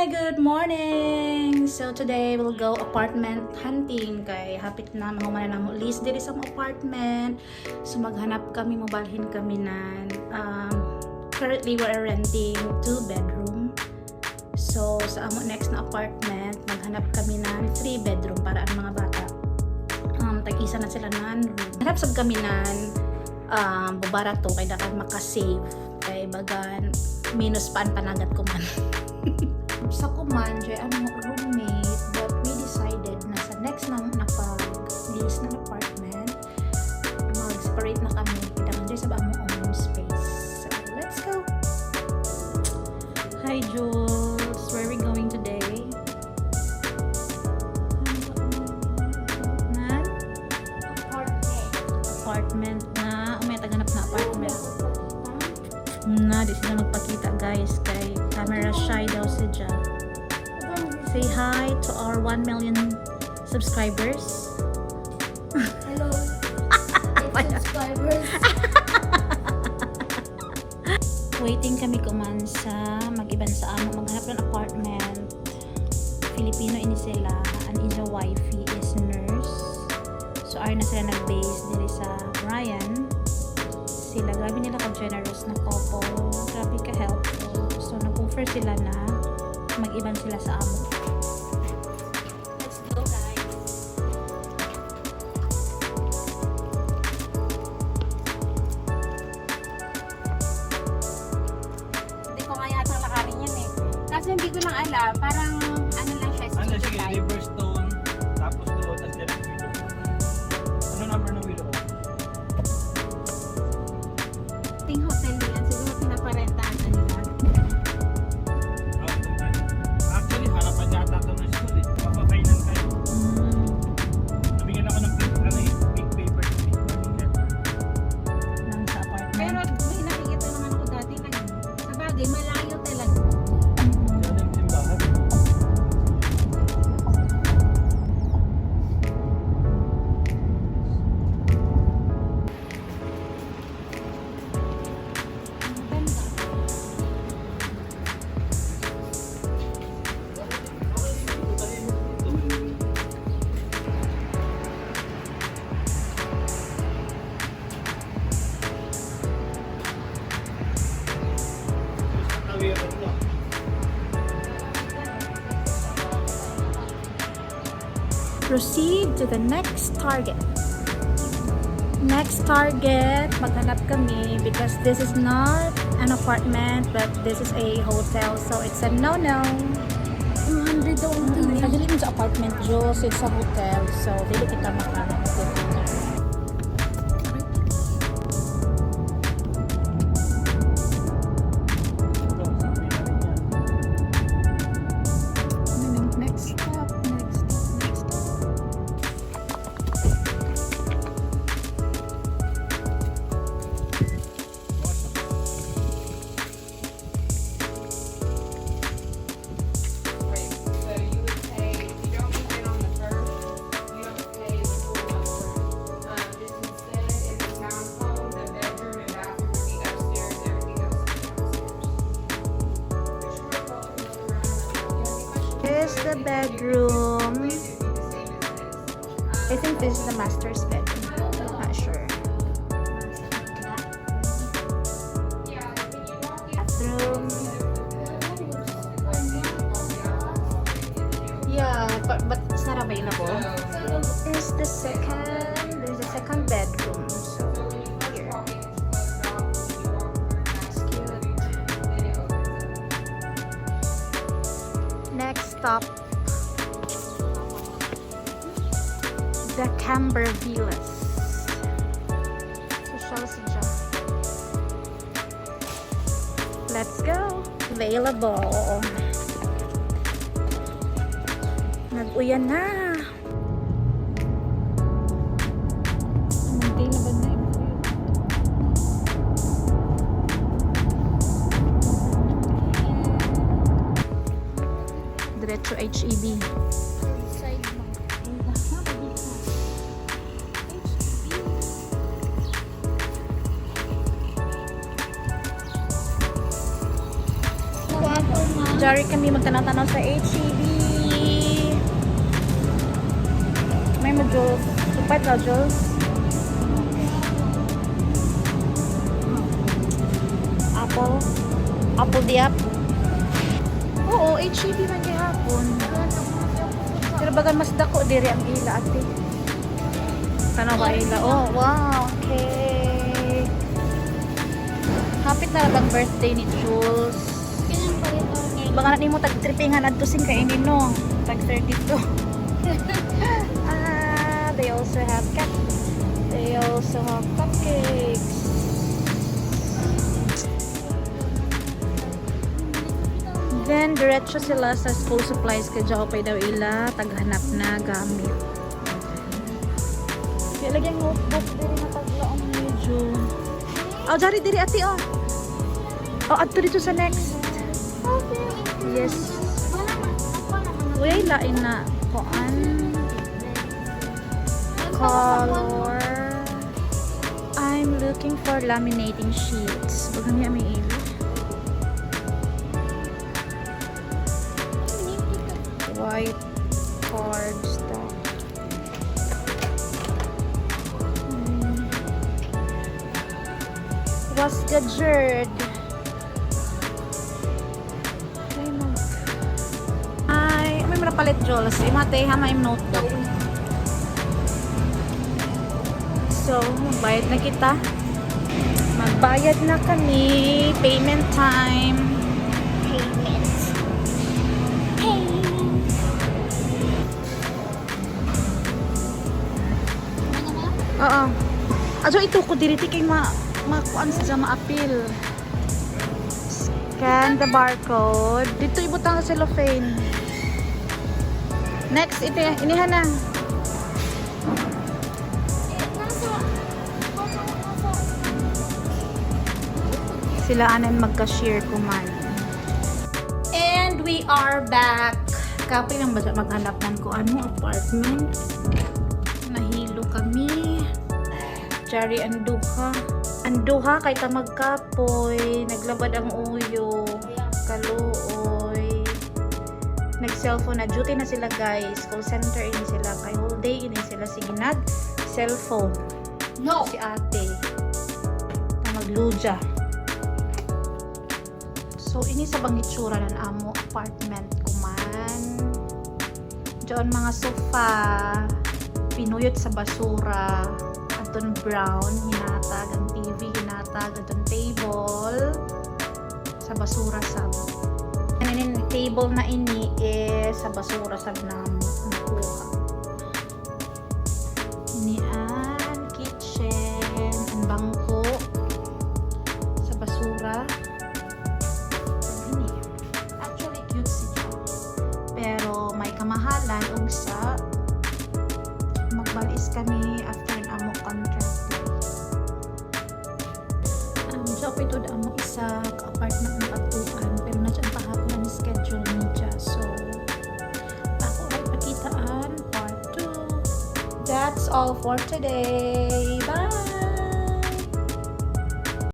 Good morning! So today we'll go apartment hunting kay hapit na mahuman na mo list diri sa apartment. So maghanap kami, mobalhin kami nan currently we're renting 2 bedroom. So sa amo next na apartment maghanap kami nan 3 bedroom para ang mga bata. Tag-isa na sila nan room. Hanap sab kami nan bubarato kay dapat makasave kay bagan minus paan panagat ko man. Sa kuman, ang mga roommate, but we decided na sa next na napag-lease na apartment, mag-separate na kami. Kita dyan sa bang own space. So, let's go! Hi, Jules! Where are we going today? Apartment na. May taganap na apartment. Di sila magpakita guys kay camera shy daw si Ja. Say hi to our 1 million subscribers. Hello. Subscribers. Waiting kami kuman sa mag-iban sa amo maghanap ng apartment. Filipino ini sila, and is a wifey is nurse. So ay na sila nag-base diri sa Ryan. Sila, grabe nila ka-generous na couple, grabe ka-helpful. So, nag-offer sila na mag-iban sila sa amo. Let's go, guys! Hindi ko nga yata lakarin yan eh. Kasi hindi ko lang alam, parang ano lang siya, Ano studio sige, type. Riverstone, tapos doon, tapos direct Willow. Ano number ng Willow? Ting hotel nila, siguro pinaparentahan na nila. Actually, harapan yata ito ng school eh. Papapainan kayo. Nabigyan ako ng pink paper. Nang sa apartment. Pero may nakikita naman ako dati na sa bagay, malayo talaga. Yan yung simbahan. Proceed to the next target. Next target, maghanap kami because this is not an apartment but this is a hotel, so it's a no-no. 200 daw ang tingin. Nagdili mo sa apartment, Jules. It's a hotel, so dili kita makahanap dito. Next stop, next stop. Here's the bedroom. I think this is the master's bedroom. Not sure. Bathroom. Yeah, but it's not available. There's the second bedroom. So here. It's cute. Next stop, the Camber Villas. Social si Ja. Let's go. Available. Nag-uyan na. Diretso HEB. Wow. Jari kami magtanaw-tanaw sa HEB. May mo Jules. Supat ka Jules. Apple diap. Oo, HEB man kay hapon. Pero bagan mas dako diri ang ila ate. Tanaw ba ila? Oh, wow. Okay. Hapit na lang birthday ni Jules. Baka na nimo tag-trippingan adto sing kainin no. Tag 32. They also have cupcakes. Then diretso sila sa school supplies kay Jao pay daw ila taghanap na gamit. Kaya lagi ang notebook diri na taglaong medyo. Oh, jari diri ati oh. Oh, adto dito sa next. Yes. Uy, lain na koan. Color. I'm looking for laminating sheets. Bagang niya may ilo. White cardstock. Wasgajerd. May marapalit Jules. Imate, hama yung notebook. So, magbayad na kita. Magbayad na kami. Payment time. Oo. Aso ito ko diriti kay makuan sa ma-appeal. Scan the barcode. Dito ibutang sa cellophane. Next, ito inihan na. Sila anan magka-share kuman. And we are back. Kapoy lang maghanap ng ko ano apartment. Nahilo kami. Jari anduha kay ta magkapoy, naglabad ang uyo, kaluoy. Nag-cellphone na duty na sila guys. Call center ini sila kay whole day ini sila sige nag cellphone. No. Si ate. Na magluja. So ini sa bangitsura ng amo apartment kuman. Diyan mga sofa pinuyot sa basura. Atong brown hinatag ang TV hinatag atong table sa basura sab. Ang table na ini is sa basura sab nakuha. Ini ang kitchen, ang bangko sa basura. Ini actually cute siya. Pero may kamahalan og sa magbalis kami after an amo contract. Job ito da amo isa ka-apartment na katuan pero na dyan pahapon ang schedule niya. So, ako ay pakitaan part 2. That's all for today. Bye!